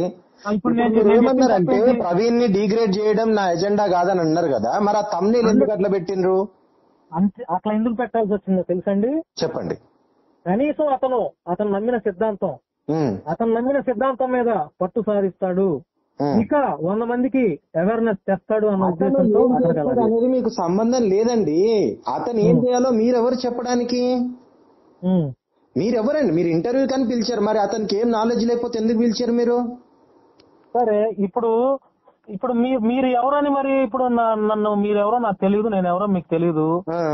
ఇప్పుడు నేను ఏమన్నారంటే ప్రవీణ్ ని డిగ్రేడ్ చేయడం నా ఎజెండా కాదని అన్నారు కదా, మరి ఆ తమ్నీల్ ఎందుకు అట్లా పెట్టిండ్రు? అట్లా ఎందుకు పెట్టాల్సి వచ్చిందో తెలుసండి? చెప్పండి. కనీసం అతను నమ్మిన సిద్ధాంతం మీద పట్టు సాధిస్తాడు, ఇంకా 100 మందికి అవేర్నెస్ తెస్తాడు అన్న ఉద్దేశంతో అనేది మీకు సంబంధం లేదండి. అతను ఏం చేయాలో మీరెవరు చెప్పడానికి? మీరెవరండి? మీరు ఇంటర్వ్యూ కానీ పిలిచారు, మరి అతనికి ఏం నాలెడ్జ్ లేకపోతే ఎందుకు పిలిచారు మీరు? సరే, ఇప్పుడు మీరు ఎవరని, మరి ఇప్పుడు నన్ను మీరెవరో నాకు తెలియదు, నేను ఎవరో మీకు తెలియదు,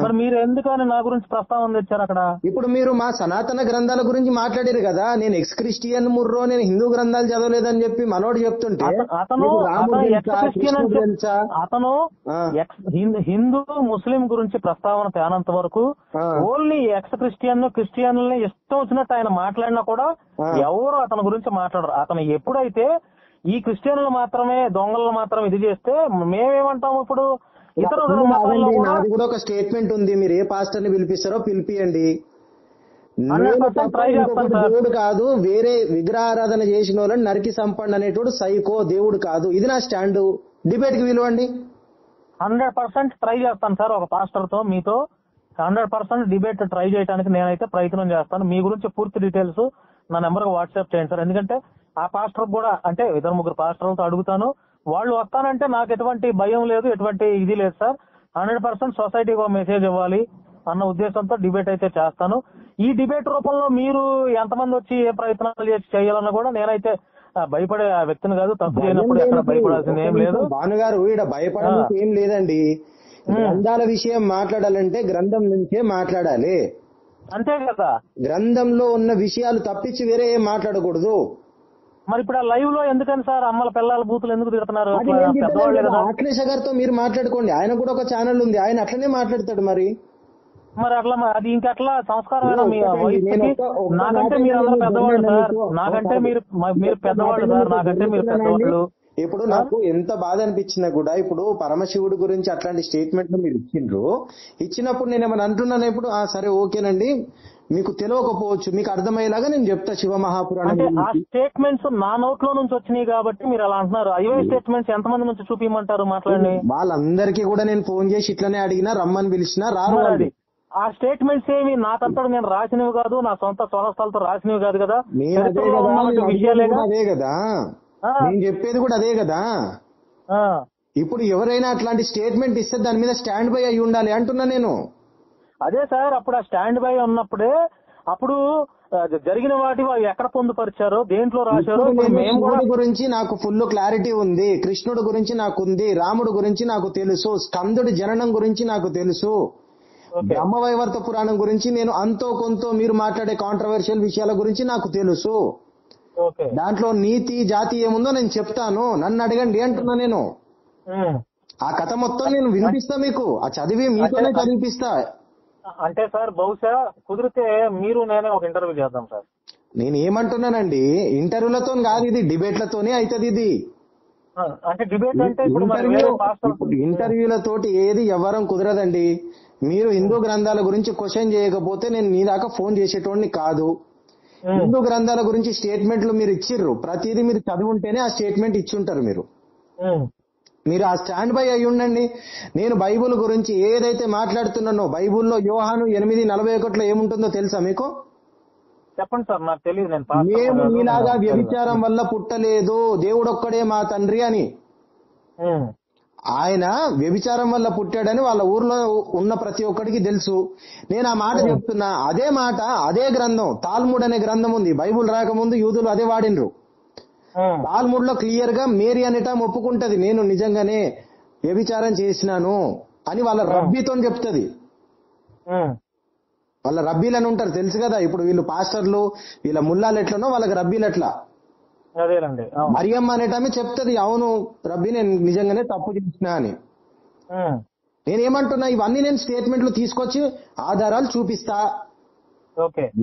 మరి మీరు ఎందుకని నా గురించి ప్రస్తావన తెచ్చారు అక్కడ? ఇప్పుడు మీరు మా సనాతన గ్రంథాల గురించి మాట్లాడారు కదా, నేను ఎక్స్ క్రిస్టియన్ ముర్రో, నేను హిందూ గ్రంథాలు చదవలేదని చెప్పి మనోడు చెప్తుంటే, అతను హిందూ ముస్లిం గురించి ప్రస్తావన తేనంత వరకు ఓన్లీ ఎక్స్ క్రిస్టియన్లని ఇష్టం వచ్చినట్టు ఆయన మాట్లాడినా కూడా ఎవరు అతని గురించి మాట్లాడరు. అతను ఎప్పుడైతే ఈ క్రిస్టియన్లు మాత్రమే, దొంగలను మాత్రం ఇది చేస్తే మేమేమంటాము? ఇప్పుడు ఇతర నాది కూడా ఒక స్టేట్మెంట్ ఉంది, మీరు ఏ పాస్టర్ ని పిలిపిస్తారో పిలిపియండి. దేవుడు కాదు, వేరే విగ్రహారాధన చేసిన వాళ్ళని నరికి సంపండి అనేటోడు సైకో, దేవుడు కాదు. ఇది నా స్టాండ్. డిబేట్ కి విలువండి. 100% ట్రై చేస్తాను సార్. ఒక పాస్టర్ తో మీతో 100% డిబేట్ ట్రై చేయడానికి నేనైతే ప్రయత్నం చేస్తాను. మీ గురించి పూర్తి డీటెయిల్స్ నా నెంబర్ వాట్సాప్ చేయండి సార్. ఎందుకంటే ఆ పాస్టర్ కూడా, అంటే 2-3 పాస్టర్లతో అడుగుతాను, వాళ్ళు వస్తానంటే నాకు ఎటువంటి భయం లేదు, ఎటువంటి ఇది లేదు సార్. 100% సొసైటీకి ఒక మెసేజ్ ఇవ్వాలి అన్న ఉద్దేశంతో డిబేట్ అయితే చేస్తాను. ఈ డిబేట్ రూపంలో మీరు ఎంతమంది వచ్చి ఏ ప్రయత్నాలు చేయాలన్నా కూడా నేనైతే భయపడే వ్యక్తిని కాదు. తప్పు చేయనప్పుడు ఎక్కడ భయపడాల్సింది ఏం లేదు. భానుగారు, ఇక్కడ భయపడాల్సింది ఏం లేదండి. గ్రంథాల విషయం మాట్లాడాలంటే గ్రంథం నుంచే మాట్లాడాలి, అంతే కదా. గ్రంథంలో ఉన్న విషయాలు తప్పించి వేరే ఏం మాట్లాడకూడదు. మరి ఇప్పుడు ఆ లైవ్ లో ఎందుకని సార్ అమ్మల పిల్లల బూతులు ఎందుకు తిడుతున్నారు? అఖిలేష్ గారితో మీరు మాట్లాడుకోండి, ఆయన కూడా ఒక ఛానల్ ఉంది, ఆయన అట్లనే మాట్లాడతాడు. మరి అట్లా అది ఇంకట్లా సంస్కారమైన నాకంటే మీరు అందరూ పెద్దవాళ్ళు సార్, నాకంటే మీరు పెద్దవాళ్ళు సార్, నాకంటే మీరు పెద్దవాళ్ళు. ఇప్పుడు నాకు ఎంత బాధ అనిపించినా కూడా, ఇప్పుడు పరమశివుడి గురించి అట్లాంటి స్టేట్మెంట్ మీరు ఇచ్చినప్పుడు నేను ఏమైనా అంటున్నాను, ఇప్పుడు సరే ఓకేనండి మీకు తెలియకపోవచ్చు, మీకు అర్థమయ్యేలాగా నేను చెప్తా శివ మహాపురాణం అంటే ఆ గురించి. స్టేట్మెంట్స్ నా నోట్లో నుంచి వచ్చినాయి కాబట్టి మీరు అలా అంటున్నారు. అవే స్టేట్మెంట్స్ ఎంతమంది నుంచి చూపించమంటారు? మాట్లాడండి. వాళ్ళందరికీ కూడా నేను ఫోన్ చేసి ఇట్లనే అడిగినా, రమ్మని పిలిచినా రారు వాళ్ళు. ఆ స్టేట్మెంట్స్ ఏమి నాకంతటా నేను రాసినవి కాదు, నా సొంత స్వరస్థలతో రాసినవి కాదు కదా. నేను అదే కదా, నేను అడిగేది కూడా అదే కదా, నేను చెప్పేది కూడా అదే కదా. ఇప్పుడు ఎవరైనా అట్లాంటి స్టేట్మెంట్ ఇస్తే దాని మీద స్టాండ్ బై అయి ఉండాలి అంటున్నా నేను. అదే సార్, అప్పుడు ఆ స్టాండ్ బై ఉన్నప్పుడే అప్పుడు జరిగిన వాటి ఎక్కడ పొందుపరిచారో, దేంట్లో రాశారో. కృష్ణుడి గురించి నాకు ఫుల్ క్లారిటీ ఉంది, కృష్ణుడి గురించి నాకుంది, రాముడు గురించి నాకు తెలుసు, స్కందుడి జననం గురించి నాకు తెలుసు, బ్రహ్మవైవర్త పురాణం గురించి నేను అంతో కొంతో మీరు మాట్లాడే కాంట్రవర్షియల్ విషయాల గురించి నాకు తెలుసు. దాంట్లో నీతి జాతి ఏముందో నేను చెప్తాను, నన్ను అడగండి అంటున్నా నేను. ఆ కథ మొత్తం నేను వినిపిస్తా మీకు, ఆ చదివి మీతోనే చదివిపిస్తా. అంటే సార్ బహుశా కుదిరితే మీరు నేనే ఒక ఇంటర్వ్యూ చేద్దాం సార్. నేను ఏమంటున్నానండి, ఇంటర్వ్యూలతో కాదు, ఇది డిబేట్లతోనే అవుతుంది. ఇది అంటే డిబేట్ అంటే ఇంటర్వ్యూలతోటి ఏది ఎవరం కుదరదండి. మీరు హిందూ గ్రంథాల గురించి క్వశ్చన్ చేయకపోతే నేను మీ దాకా ఫోన్ చేసేటోడిని కాదు. హిందూ గ్రంథాల గురించి స్టేట్మెంట్లు మీరు ఇచ్చిర్రు, ప్రతిదీ మీరు చదువుంటేనే ఆ స్టేట్మెంట్ ఇచ్చుంటారు. మీరు ఆ స్టాండ్ బై అయి ఉండండి. నేను బైబుల్ గురించి ఏదైతే మాట్లాడుతున్నానో, బైబుల్లో యోహాను 8:41 ఏముంటుందో తెలుసా మీకు? చెప్పండి సార్, నాకు తెలియదు. మేము మీలాగా వ్యభిచారం వల్ల పుట్టలేదు, దేవుడొక్కడే మా తండ్రి అని. ఆయన వ్యభిచారం వల్ల పుట్టాడని వాళ్ళ ఊర్లో ఉన్న ప్రతి ఒక్కడికి తెలుసు. నేను ఆ మాట చెప్తున్నా. అదే మాట, అదే గ్రంథం, తాల్ముడ్ అనే గ్రంథం ఉంది. బైబుల్ రాకముందు యూదులు అదే వాడినరు. తాల్ముడ్ లో క్లియర్ గా మేరీ అనేట ఒప్పుకుంటది, నేను నిజంగానే వ్యభిచారం చేసినాను అని వాళ్ళ రబ్బీతో చెప్తుంది. వాళ్ళ రబ్బీలని ఉంటారు తెలుసు కదా. ఇప్పుడు వీళ్ళు పాస్టర్లు, వీళ్ళ ముల్లాలు ఎట్లనో వాళ్ళకి రబ్బీలు ఎట్లా. మరియమ్మ అనేటమే చెప్తది, అవును రబ్బీ నేను నిజంగానే తప్పు చేసినా అని. నేనేమంటున్నా, ఇవన్నీ నేను స్టేట్మెంట్లు తీసుకొచ్చి ఆధారాలు చూపిస్తా.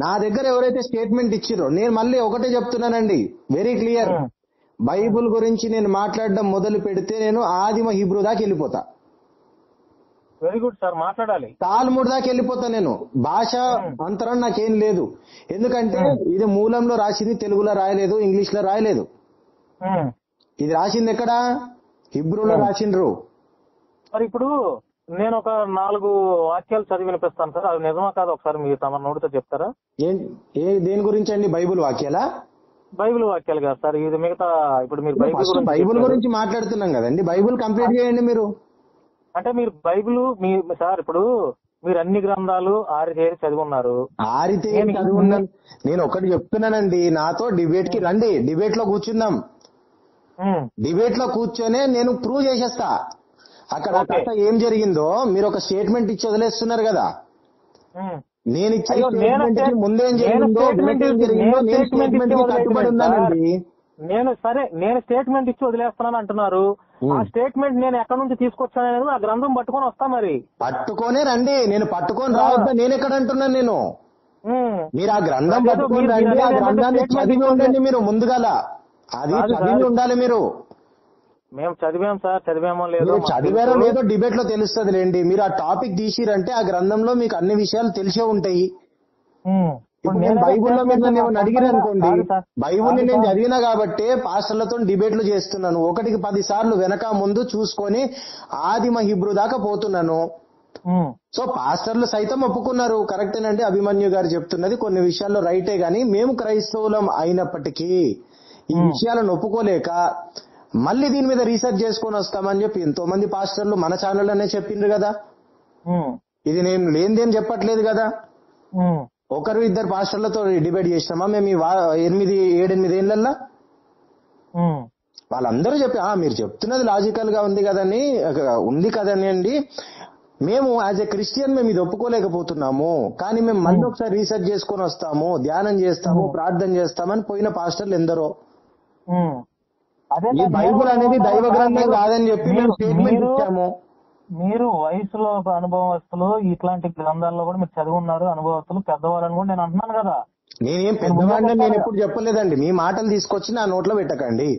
నా దగ్గర ఎవరైతే స్టేట్మెంట్ ఇచ్చిరో, నేను మళ్ళీ ఒకటే చెప్తున్నానండి, వెరీ క్లియర్. బైబుల్ గురించి నేను మాట్లాడడం మొదలు పెడితే నేను ఆదిమ హిబ్రూ దాకా వెళ్ళిపోతా. వెరీ గుడ్ సార్, మాట్లాడాలి. తాల్ముడ్ దాకా వెళ్ళిపోతా నేను. భాష అంతరం నాకేం లేదు, ఎందుకంటే ఇది మూలంలో రాసింది తెలుగులో రాయలేదు, ఇంగ్లీష్ లో రాయలేదు. ఇది రాసింది ఎక్కడ? హిబ్రూలో రాసిండ్రు. మరి ఇప్పుడు నేను ఒక 4 వాక్యాలు చదివి వినిపిస్తాను సార్, అది నిజమా కాదు ఒకసారి మీరు తమ నోటితో చెప్తారా? దేని గురించి అండి? బైబుల్ వాక్యాలా? బైబుల్ వాక్యాలు కాదు సార్, ఇది మిగతా. ఇప్పుడు మీరు బైబుల్ గురించి మాట్లాడుతున్నాం కదండి, బైబుల్ కంప్లీట్ చేయండి మీరు. అంటే మీరు బైబుల్ సార్, ఇప్పుడు మీరు అన్ని గ్రంథాలు ఆరితేరి చదివి ఉన్నారు. ఆరితేరి చదివి ఉన్నాను. నేను ఒకటి చెప్తున్నానండి, నాతో డిబేట్ కి రండి, డిబేట్ లో కూర్చుందాం. డిబేట్ లో కూర్చొనే నేను ప్రూవ్ చేసేస్తా అక్కడ కథ ఏం జరిగిందో. మీరు ఒక స్టేట్మెంట్ ఇచ్చి వదిలేస్తున్నారు కదా. నేను ఇచ్చే స్టేట్మెంట్ కి ముందేం జరిగిందో, నేను స్టేట్మెంట్ కి కట్టుబడి ఉన్నానండి. నేను స్టేట్మెంట్ ఇచ్చి వదిలేస్తున్నాను అంటున్నారు. ఆ స్టేట్మెంట్ నేను ఎక్కడి నుంచి తీసుకొచ్చాననేది ఆ గ్రంథం పట్టుకొని వస్తా. మరి పట్టుకొనే రండి, నేను పట్టుకొని రావద్దా? నేను ఎక్కడ అంటున్నాను? నేను మీరు ఆ గ్రంథం పట్టుకొని రండి, ఆ గ్రంథాన్ని చదివి ఉండండి మీరు ముందుగాల. అది చదివి ఉండాలి మీరు. మేము చదివాం సార్, చదివామో లేదో, చదివారో లేదో డిబేట్ లో తెలుస్తుంది లేండి. మీరు ఆ టాపిక్ తీసిరంటే ఆ గ్రంథంలో మీకు అన్ని విషయాలు తెలిసే ఉంటాయి. ఇప్పుడు నేను బైబుల్లో మీరు నన్ను అడిగిన అనుకోండి, బైబుల్ని నేను చదివినా కాబట్టి పాస్టర్లతో డిబేట్లు చేస్తున్నాను. 1కి 10 సార్లు వెనక ముందు చూసుకొని ఆదిమ హిబ్రూ దాకా పోతున్నాను. సో పాస్టర్లు సైతం ఒప్పుకున్నారు, కరెక్టేనండి అభిమన్యు గారు చెప్తున్నది కొన్ని విషయాల్లో రైటే, గాని మేము క్రైస్తవులం అయినప్పటికీ ఈ విషయాలను ఒప్పుకోలేక మళ్ళీ దీని మీద రీసెర్చ్ చేసుకొని వస్తామని చెప్పి ఎంతో మంది పాస్టర్లు మన ఛానల్ అనే చెప్పిండ్రు కదా. ఇది నేను లేనిదేం చెప్పట్లేదు కదా. 1-2 పాస్టర్లతో డిబేట్ చేసినామా మేము 7-8 ఏళ్లలో? వాళ్ళందరూ చెప్పి మీరు చెప్తున్నది లాజికల్ గా ఉంది కదని అండి. మేము యాజ్ ఎ క్రిస్టియన్ మేము ఇది ఒప్పుకోలేకపోతున్నాము, కానీ మేము మళ్ళీ ఒకసారి రీసెర్చ్ చేసుకొని వస్తాము, ధ్యానం చేస్తాము, ప్రార్థన చేస్తామని పోయిన పాస్టర్లు ఎందరో. ఈ బైబుల్ అనేది దైవ గ్రంథం కాదని చెప్పి మేము స్టేట్మెంట్ ఇచ్చాము. మీరు వయసులో అనుభవస్తులు, ఇట్లాంటి గ్రంథాల్లో కూడా మీరు చదివి ఉన్నారు, అనుభవస్తులు, పెద్దవాళ్ళని కూడా నేను అంటున్నాను కదా. నేనేం పెద్దవాడిని నేను ఎప్పుడు చెప్పలేదండి. మీ మాటలు తీసుకొచ్చి నా నోట్లో పెట్టకండి.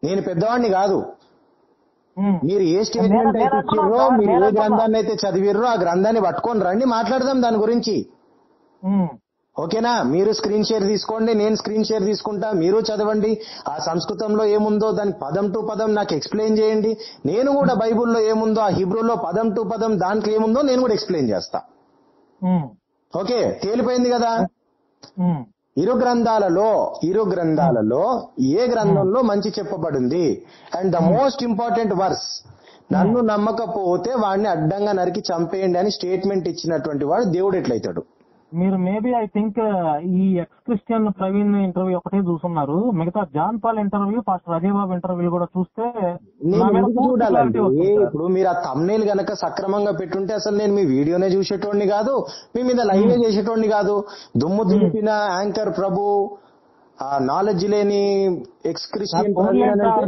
నేను పెద్దవాడిని కాదు. మీరు ఏ స్టేట్మెంట్ అయితే ఇచ్చిర్రో, మీరు ఏ గ్రంథాన్ని అయితే చదివిర్రో ఆ గ్రంథాన్ని పట్టుకొని రండి, మాట్లాడదాం దాని గురించి. ఓకేనా? మీరు స్క్రీన్ షేర్ తీసుకోండి, నేను స్క్రీన్ షేర్ తీసుకుంటా, మీరు చదవండి. ఆ సంస్కృతంలో ఏముందో దాని పదం టు పదం నాకు ఎక్స్ప్లెయిన్ చేయండి. నేను కూడా బైబుల్లో ఏముందో ఆ హిబ్రూలో పదం టు పదం దాంట్లో ఏముందో నేను కూడా ఎక్స్ప్లెయిన్ చేస్తా. ఓకే, తేలిపోయింది కదా? ఇరు గ్రంథాలలో ఏ గ్రంథంలో మంచి చెప్పబడింది? And the most important verse, నన్ను నమ్మకపోతే వాడిని అడ్డంగా నరికి చంపేయండి అని స్టేట్మెంట్ ఇచ్చినటువంటి వాడు దేవుడు ఎట్లయితాడు? మీరు మేబీ ఐ థింక్ ఈ ఎక్స్ క్రిస్టియన్ ప్రవీణ్ ఇంటర్వ్యూ ఒకటే చూస్తున్నారు. మిగతా John Paul interview, pastor Ajay Babu interview కూడా చూస్తే నేను ఎందుకు చూడాలండి? ఇప్పుడు మీరు ఆ థంబ్నెయిల్ గనక సక్రమంగా పెట్టుంటే అసలు నేను మీ వీడియోనే చూసేటోడిని కాదు, మీ మీద లైవ్ చేసేటోడిని కాదు. దుమ్ము దులిపిన యాంకర్ ప్రభు, ఆ నాలెడ్జ్ లేని ఎక్స్ క్రిస్టియన్.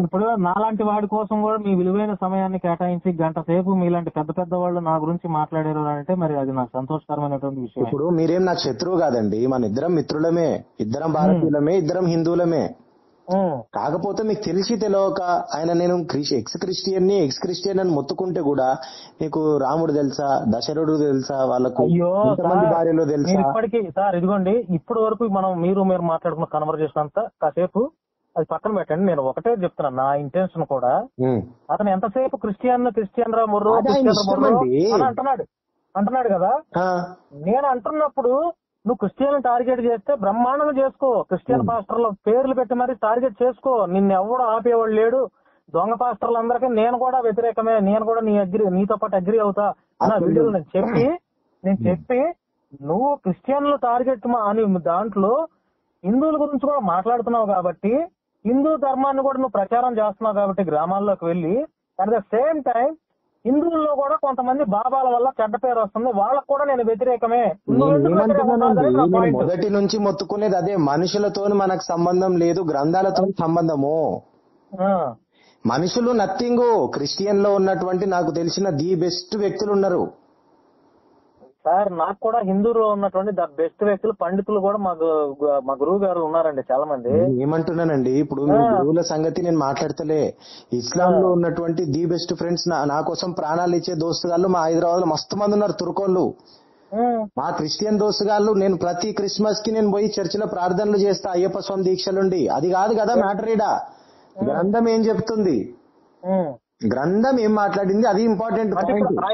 ఇప్పుడు నాలాంటి వాడి కోసం కూడా మీ విలువైన సమయాన్ని కేటాయించి గంట సేపు మీలాంటి పెద్ద పెద్ద వాళ్ళు నా గురించి మాట్లాడారు అంటే మరి అది నాకు సంతోషకరమైనటువంటి విషయం. ఇప్పుడు మీరేం నాకు శత్రువు కాదండి, మన ఇద్దరం మిత్రులమే, ఇద్దరం భారతీయులమే, ఇద్దరం హిందువులమే. కాకపోతే మీకు తెలిసి తెలియక ఆయన నేను ఎక్స్ క్రిస్టియన్ అని మొత్తుకుంటే కూడా నీకు రాముడు తెలుసా, దశరథుడు తెలుసా, వాళ్ళకు ఎంతమంది భార్యలో తెలుసా? ఇప్పటికీ సార్ ఇదిగోండి, ఇప్పటి వరకు మీరు మాట్లాడుకున్న కన్వర్జేషన్ అంతా కాసేపు అది పక్కన పెట్టండి. నేను ఒకటే చెప్తున్నా, నా ఇంటెన్షన్ కూడా అతను ఎంతసేపు క్రిస్టియన్ రా మొర్రో అంటున్నాడు కదా. నేను అంటున్నప్పుడు నువ్వు క్రిస్టియన్ టార్గెట్ చేస్తే బ్రహ్మాండంగా చేసుకో, క్రిస్టియన్ పాస్టర్ల పేర్లు పెట్టి మరి టార్గెట్ చేసుకో, నిన్ను ఎవడు ఆపేవాడు లేడు. దొంగ పాస్టర్లందరికీ నేను కూడా వ్యతిరేకమే, నేను కూడా నీతో పాటు అగ్రి అవుతా అన్న వీడియోలు నేను చెప్పి నువ్వు క్రిస్టియన్లు టార్గెట్ అని దాంట్లో హిందువుల గురించి కూడా మాట్లాడుతున్నావు కాబట్టి, హిందూ ధర్మాన్ని కూడా నువ్వు ప్రచారం చేస్తున్నావు కాబట్టి గ్రామాల్లోకి వెళ్ళి, అట్ ద సేమ్ టైం హిందువుల్లో కూడా కొంతమంది బాబాల వల్ల చెడ్డ పేరు వస్తుంది, వాళ్ళకు కూడా నేను వ్యతిరేకమే. మొదటి నుంచి మొత్తుకునేది అదే, మనుషులతో మనకు సంబంధం లేదు, గ్రంథాలతో సంబంధము. మనుషులు నథింగ్. క్రిస్టియన్ లో ఉన్నటువంటి నాకు తెలిసిన ది బెస్ట్ వ్యక్తులు ఉన్నారు సార్. నాకు కూడా హిందూలో ఉన్నటువంటి ద బెస్ట్ వ్యక్తులు, పండితులు కూడా మా గురువు గారు ఉన్నారండి చాలా మంది. ఏమంటున్నానండి, ఇప్పుడు మీ గురువుల సంగతి నేను మాట్లాడతలే. ఇస్లాం లో ఉన్నటువంటి ది బెస్ట్ ఫ్రెండ్స్, నా కోసం ప్రాణాలు ఇచ్చే దోస్తుగాళ్ళు మా హైదరాబాద్ లో మస్తు మంది ఉన్నారు, తుర్కోళ్ళు. మా క్రిస్టియన్ దోస్తుగాళ్ళు, నేను ప్రతి క్రిస్మస్ కి నేను పోయి చర్చిలో ప్రార్థనలు చేస్తా, అయ్యప్ప స్వామి దీక్షలుండి. అది కాదు కదా మ్యాటర్ ఈడ. గ్రంథం ఏం చెప్తుంది, గ్రంథం ఏం మాట్లాడింది, అది ఇంపార్టెంట్. ఆ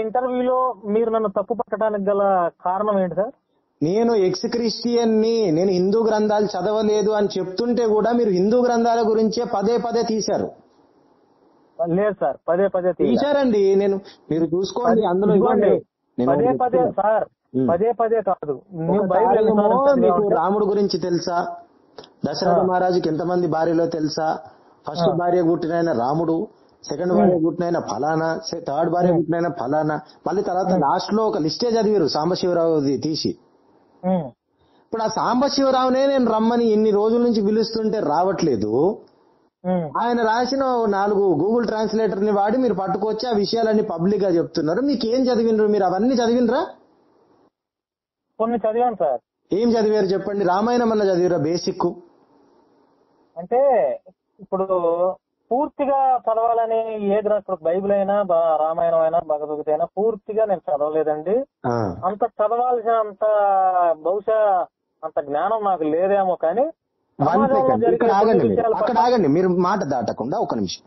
ఇంటర్వ్యూలో మీరు నన్ను తప్పు పట్టడానికి గల కారణం ఏంటి సార్? నేను ఎక్స్ క్రిస్టియన్ ని, నేను హిందూ గ్రంథాలు చదవలేదు అని చెప్తుంటే కూడా మీరు హిందూ గ్రంథాల గురించే పదే తీశారు. లేదు సార్, పదే తీశారండి. మీరు చూసుకోండి, అందులో ఇవ్వండి. పదే సార్, పదే కాదు. మీకు రాముడు గురించి తెలుసా? దశరథ మహారాజుకి ఎంతమంది భార్యలో తెలుసా? ఫస్ట్ భార్య పుట్టినైన రాముడు, సెకండ్ భార్య పుట్టినైన ఫలానా, థర్డ్ భార్య పుట్టినైన ఫలానా, మళ్ళీ తర్వాత లాస్ట్ లో ఒక లిస్టే చదివారు సాంబశివరావు తీసి. ఇప్పుడు ఆ సాంబశివరావునే నేను రమ్మని ఇన్ని రోజుల నుంచి పిలుస్తుంటే రావట్లేదు. ఆయన రాసిన 4 గూగుల్ ట్రాన్స్లేటర్ ని వాడి మీరు పట్టుకొచ్చి ఆ విషయాలన్నీ పబ్లిక్ గా చెప్తున్నారు. మీకేం చదివినరు మీరు? అవన్నీ చదివినరా? కొన్ని చదివాను సార్. ఏం చదివారు చెప్పండి? రామాయణం అన్న చదివారా? బేసిక్ అంటే ఇప్పుడు పూర్తిగా చదవాలని ఏ గ్రంథం, బైబిల్ అయినా రామాయణం అయినా భగవద్గీత అయినా పూర్తిగా నేను చదవలేదండి. అంత చదవాల్సిన బహుశా అంత జ్ఞానం నాకు లేదేమో. కానీ అక్కడ ఆగండి, మీరు మాట దాటకుండా ఒక నిమిషం.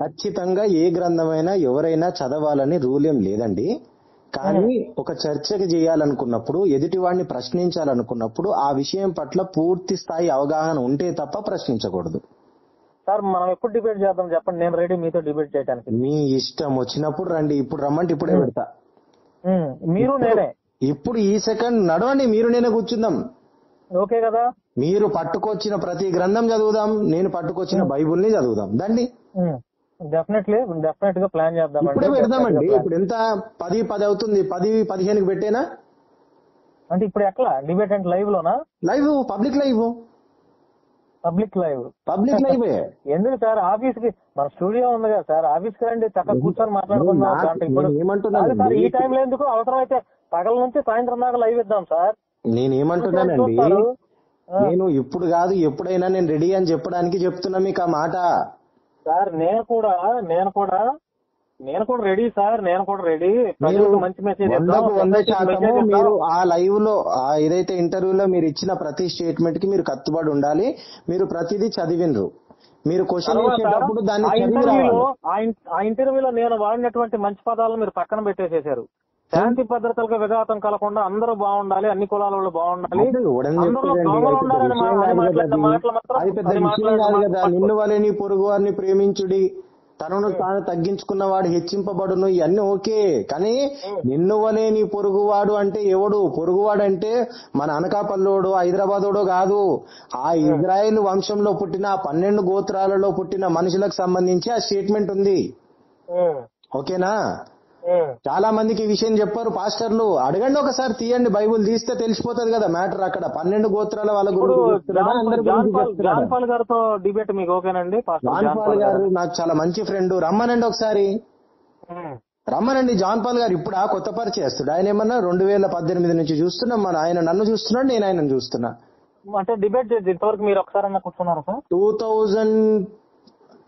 ఖచ్చితంగా ఏ గ్రంథమైనా ఎవరైనా చదవాలని రూల్ ఏం లేదండి. కానీ ఒక చర్చకి చేయాలనుకున్నప్పుడు, ఎదుటి వాడిని ప్రశ్నించాలనుకున్నప్పుడు ఆ విషయం పట్ల పూర్తి స్థాయి అవగాహన ఉంటే తప్ప ప్రశ్నించకూడదు. సార్ మనం ఎప్పుడు డిబేట్ చేద్దాం చెప్పండి, నేను రెడీ మీతో డిబేట్ చేయడానికి. మీ ఇష్టం వచ్చినప్పుడు రండి, ఇప్పుడు రమ్మంటే ఇప్పుడే పెడతా. మీరు నేనే ఇప్పుడు ఈ సెకండ్ నడవండి, మీరు నేనే కూర్చుందాం. ఓకే కదా? మీరు పట్టుకొచ్చిన ప్రతి గ్రంథం చదువుదాం, నేను పట్టుకొచ్చిన బైబుల్ ని చదువుదాం. దండి, డెఫినెట్ గా ప్లాన్ చేద్దాం. ఇప్పుడే పెడదామండి. ఇప్పుడు ఎంత 10 అవుతుంది, 10-15కి పెట్టేనా? అంటే ఇప్పుడు ఎట్లా డిబేట్? అంటే లైవ్ లోనా? Live, public live. ఎందుకు సార్? ఆఫీస్ కి మన స్టూడియో ఉంది కదా సార్, ఆఫీస్ కి రండి, చక్కగా కూర్చొని మాట్లాడుకుందాం. ఈ టైంలో ఎందుకు? అవసరం అయితే పగల నుంచి సాయంత్రం దాకా లైవ్ ఇద్దాం సార్. నేనేమంటున్నానండి, నేను ఇప్పుడు కాదు ఎప్పుడైనా నేను రెడీ అని చెప్పడానికి చెప్తున్నా మీకు ఆ మాట. సార్ నేను కూడా నేను కూడా రెడీ సార్, నేను కూడా రెడీ. మీరు మంచి మెసేజ్ 100% మీరు ఆ లైవ్ లో ఏదైతే ఇంటర్వ్యూలో మీరు ఇచ్చిన ప్రతి స్టేట్మెంట్ కి మీరు కట్టుబడి ఉండాలి. మీరు ప్రతిదీ చదివినరు. మీరు క్వశ్చన్ చేసేటప్పుడు దాన్ని చదివి రావాలి. ఆ ఇంటర్వ్యూలో నేను వాడినటువంటి మంచి పదాలను మీరు పక్కన పెట్టేసేశారు. శాంతి భద్రతలకు విఘాతం కలగకుండా అందరూ బాగుండాలి, అన్ని కులాల వాళ్ళు బాగుండాలి, అది పెద్ద విషయం కాదు కదా. నిన్ను వలె నీ పొరుగు వారిని ప్రేమించుడి, తనను తాను తగ్గించుకున్నవాడు హెచ్చింపబడును, ఇవన్నీ ఓకే. కానీ నిన్ను వలె నీ పొరుగువాడు అంటే ఎవడు? పొరుగువాడు అంటే మన అనకాపల్లోడు, హైదరాబాదోడో కాదు. ఆ ఇజ్రాయెల్ వంశంలో పుట్టిన 12 గోత్రాలలో పుట్టిన మనుషులకు సంబంధించి ఆ స్టేట్మెంట్ ఉంది. ఓకేనా? చాలా మందికి ఈ విషయం చెప్పారు పాస్టర్లు. అడగండి ఒకసారి, తీయండి బైబుల్ తీస్తే తెలిసిపోతుంది కదా మ్యాటర్. అక్కడ 12 గోత్రాల వాళ్ళ గురించి జాన్ పాల్ గారితో డిబేట్ మీకు ఓకేనండి? జాన్ పాల్ గారు నాకు చాలా మంచి ఫ్రెండ్. రమ్మనండి ఒకసారి, రమ్మనండి. జాన్ పాల్ గారు ఇప్పుడు కొత్త పరిచయస్తుడు. ఆయన ఏమన్నా 2018 నుంచి చూస్తున్నాం మనం. ఆయన నన్ను చూస్తున్నాడు, నేను ఆయనను చూస్తున్నా. అంటే డిబేట్ ఇంతవరకు మీరు ఒకసారి కూర్చున్నారా సార్?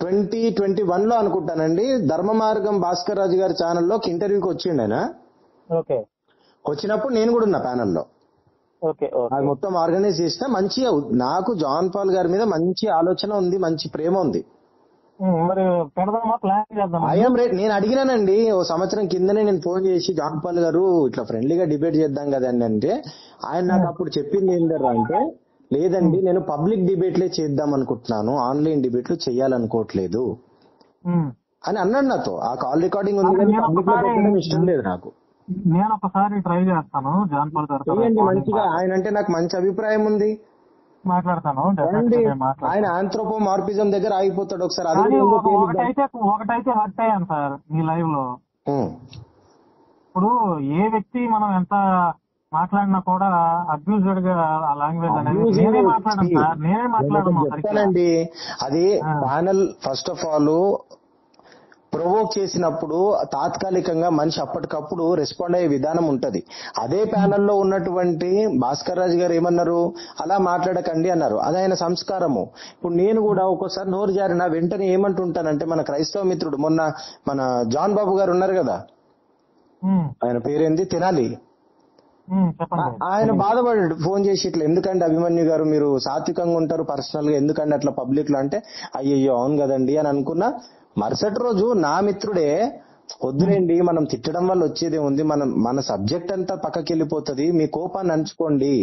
2021 లో అనుకుంటానండి. ధర్మ మార్గం భాస్కర్ రాజు గారి ఛానల్లోకి ఇంటర్వ్యూకి వచ్చిండు ఆయన. ఓకే. వచ్చినప్పుడు నేను కూడా ఉన్నా ప్యానల్లో. ఓకే. అది మొత్తం ఆర్గనైజ్ చేసిన. మంచిగా నాకు జాన్ పాల్ గారి మీద మంచి ఆలోచన ఉంది, మంచి ప్రేమ ఉంది. మరి ప్లాన్ చేద్దాం. I'm rate. నేను అడిగినానండి ఓ సంవత్సరం కిందనే, నేను ఫోన్ చేసి జాన్ పాల్ గారు ఇట్లా ఫ్రెండ్లీగా డిబేట్ చేద్దాం కదండి అంటే, ఆయన నాకు అప్పుడు చెప్పింది ఏంటరా అంటే, లేదండి నేను పబ్లిక్ డిబేట్లే చేద్దాం అనుకుంటున్నాను, ఆన్లైన్ డిబేట్లు చేయాలనుకోవట్లేదు అని అన్నాడు నాతో. ఆ కాల్ రికార్డింగ్ ఉంది కానీ పబ్లిక్ లో పెట్టడం ఇష్టం లేదు నాకు. నేను ఒకసారి ట్రై చేస్తాను జాన్ పాల్ గారు. మంచిగా ఆయన అంటే నాకు మంచి అభిప్రాయం ఉంది, మాట్లాడతాను. ఆయన ఆంథ్రోపోమార్ఫిజం దగ్గర ఆగిపోతాడు. ఒకసారి ఒకటైతే హర్ట్ అయ్యాను సార్ మీ లైవ్ లో. ఇప్పుడు ఏ వ్యక్తి మనం ఎంత మాట్లాడినా కూడా అబ్యూజ్డ్ గా ఆ లాంగ్వేజ్ అనేది నేనే మాట్లాడాను సార్, నేనే మాట్లాడాను. అది panel first of all provoke చేసినప్పుడు తాత్కాలికంగా మనిషి అప్పటికప్పుడు రెస్పాండ్ అయ్యే విధానం ఉంటది. అదే ప్యానల్లో ఉన్నటువంటి భాస్కర్ రాజు గారు ఏమన్నారు, అలా మాట్లాడకండి అన్నారు. అది ఆయన సంస్కారము. ఇప్పుడు నేను కూడా ఒక్కోసారి నోరు జారిన వెంటనే ఏమంటుంటానంటే, మన క్రైస్తవ మిత్రుడు మొన్న మన జాన్ బాబు గారు ఉన్నారు కదా, ఆయన పేరేంది, తినాలి, ఆయన బాధపడాడు ఫోన్ చేసి, ఇట్లా ఎందుకంటే అభిమన్యు గారు మీరు సాత్వికంగా ఉంటారు పర్సనల్ గా, ఎందుకంటే అట్లా పబ్లిక్ లో అంటే, అయ్యయ్యో అవును కదండి అని అనుకున్నా. మరుసటి రోజు నా మిత్రుడే, వద్దులేండి మనం తిట్టడం వల్ల వచ్చేదే ఉంది, మన సబ్జెక్ట్ అంతా పక్కకి వెళ్ళిపోతుంది, మీ కోపాన్ని అంచుకోండి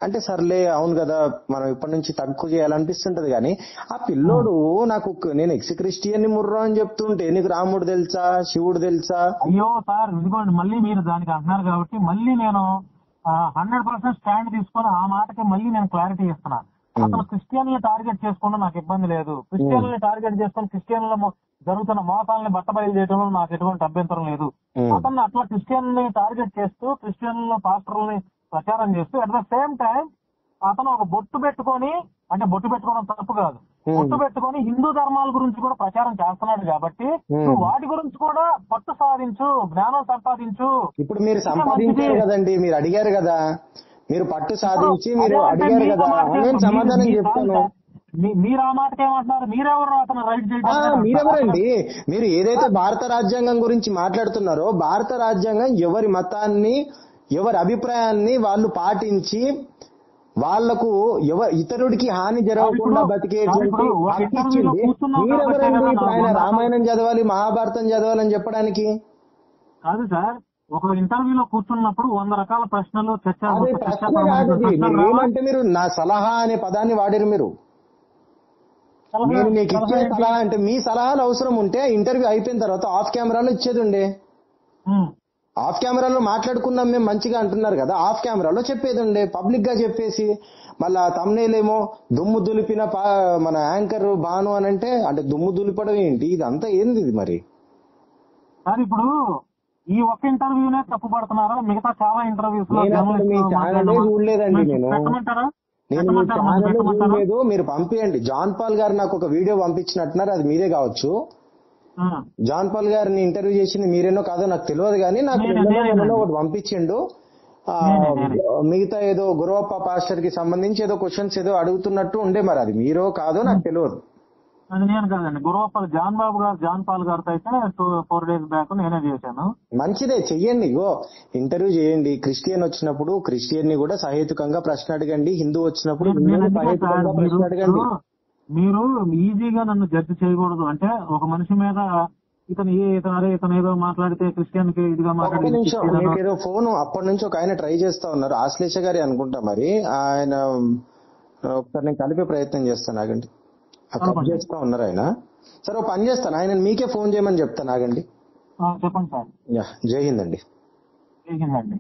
అంటే, సర్లే అవును కదా మనం ఇప్పటి నుంచి తక్కువ చేయాలనిపిస్తుంటది. కానీ ఆ పిల్లోడు నాకు, నేను ఎక్స్ క్రిస్టియన్ ముర్రో అని చెప్తుంటే, నీకు రాముడు తెలుసా, శివుడు తెలుసా? అయ్యో సార్ ఇదిగోండి, మళ్ళీ మీరు దానికి అంటున్నారు కాబట్టి మళ్ళీ నేను 100% స్టాండ్ తీసుకొని ఆ మాటకి మళ్ళీ నేను క్లారిటీ ఇస్తున్నా. అసలు క్రిస్టియన్లు టార్గెట్ చేసుకుంటే నాకు ఇబ్బంది లేదు. క్రిస్టియన్లు టార్గెట్ చేసుకుని క్రిస్టియన్ల జరుగుతున్న మోసాలని బట్టబయలు చేయడంలో నాకు ఎటువంటి అభ్యంతరం లేదు. అతను అట్లా క్రిస్టియన్ని టార్గెట్ చేస్తూ క్రిస్టియన్ల పాస్టర్లని ప్రచారం చేస్తూ అట్ ద సేమ్ టైం అతను ఒక బొట్టు పెట్టుకొని, అంటే బొట్టు పెట్టుకోవడం తప్పు కాదు, బొట్టు పెట్టుకొని హిందూ ధర్మాల గురించి కూడా ప్రచారం చేస్తున్నాడు కాబట్టి నువ్వు వాటి గురించి కూడా పట్టు సాధించు, జ్ఞానం సంపాదించు. ఇప్పుడు మీరు సంపాదించారు కదండి, మీరు అడిగారు కదా, మీరు పట్టు సాధించి మీరు అడిగారు కదా, నేను సమాధానం చెప్తాను. మీరు ఆ మాటకి ఏమంటున్నారు? మీరెవరు అతను రైట్ చేయడం? మీరెవరండి? మీరు ఏదైతే భారత రాజ్యాంగం గురించి మాట్లాడుతున్నారో, భారత రాజ్యాంగం ఎవరి మతాన్ని, ఎవరి అభిప్రాయాన్ని వాళ్ళు పాటించి వాళ్లకు ఇతరుడికి హాని జరగకుండా బతికేటువంటి హక్కు ఇచ్చింది. మీరెవరండి ఆయన రామాయణం చదవాలి, మహాభారతం చదవాలని చెప్పడానికి? కాదు సార్, ఒక ఇంటర్వ్యూలో కూర్చున్నప్పుడు 100 రకాల ప్రశ్నలు చర్చ. ఏమంటే మీరు నా సలహా అనే పదాన్ని వాడారు. మీరు నేను మీకు ఇచ్చే సలహా అంటే, మీ సలహాలు అవసరం ఉంటే ఇంటర్వ్యూ అయిపోయిన తర్వాత ఆఫ్ కెమెరాలో ఇచ్చేది ఉండే. ఆఫ్ కెమెరాలో మాట్లాడుకున్నాం మేము మంచిగా అంటున్నారు కదా, ఆఫ్ కెమెరాలో చెప్పేది ఉండే, పబ్లిక్ గా చెప్పేసి. మళ్ళా తమ్నేలేమో దుమ్ము దులిపిన మన యాంకర్ బాను అని అంటే దుమ్ము దులిపడం ఏంటి? ఇదంతా ఏంది ఇది మరి? సార్ ఇప్పుడు ఈ ఒక్క ఇంటర్వ్యూనే తప్పు పడుతున్నారా? మిగతా చాలా ఇంటర్వ్యూస్ లో చూడలేదండి నేను మీ ఛానల్ చూడలేదు. మీరు పంపించండి. జాన్ పాల్ గారు నాకు ఒక వీడియో పంపించినట్టున్నారు, అది మీరే కావచ్చు. జాన్ పాల్ గారిని ఇంటర్వ్యూ చేసింది మీరేనో కాదో నాకు తెలియదు, కానీ నాకు ఒకటి పంపించిండు. మిగతా ఏదో గురవప్ప పాస్టర్ కి సంబంధించి ఏదో క్వశ్చన్స్ ఏదో అడుగుతున్నట్టు ఉండే, మరి అది మీరో కాదో నాకు తెలియదు. అది నేను కాదండి, గురవపల్లి జాన్ పాల్ గారితో అయితే 4 days బ్యాక్ నేనే చేశాను. మంచిదే, చెయ్యండి. ఇగో ఇంటర్వ్యూ చేయండి. క్రిస్టియన్ వచ్చినప్పుడు క్రిస్టియన్ ని కూడా సహేతుకంగా ప్రశ్న అడగండి. హిందూ వచ్చినప్పుడు హిందూని సహేతుకంగా ప్రశ్న అడగండి. మీరు ఈజీగా నన్ను జడ్జి చేయకూడదు. అంటే ఒక మనిషి మీద ఇతను ఏదో మాట్లాడితే క్రిస్టియన్ కి ఇదిగా ఒక్క నిమిషం, మీకేదో ఫోన్ అప్పటి నుంచి ఒక ఆయన ట్రై చేస్తా ఉన్నారు, ఆశ్లేష గారి అనుకుంటా. మరి ఆయన ఒకసారి నేను కలిపే ప్రయత్నం చేస్తాను, ఆగండి. కట్ చేస్తా ఉన్నారు ఆయన. సరే ఒక పని చేస్తాను, ఆయన మీకే ఫోన్ చేయమని చెప్తాను, ఆగండి. చెప్పండి సార్. జై హింద్ అండి. జై హింద్ అండి.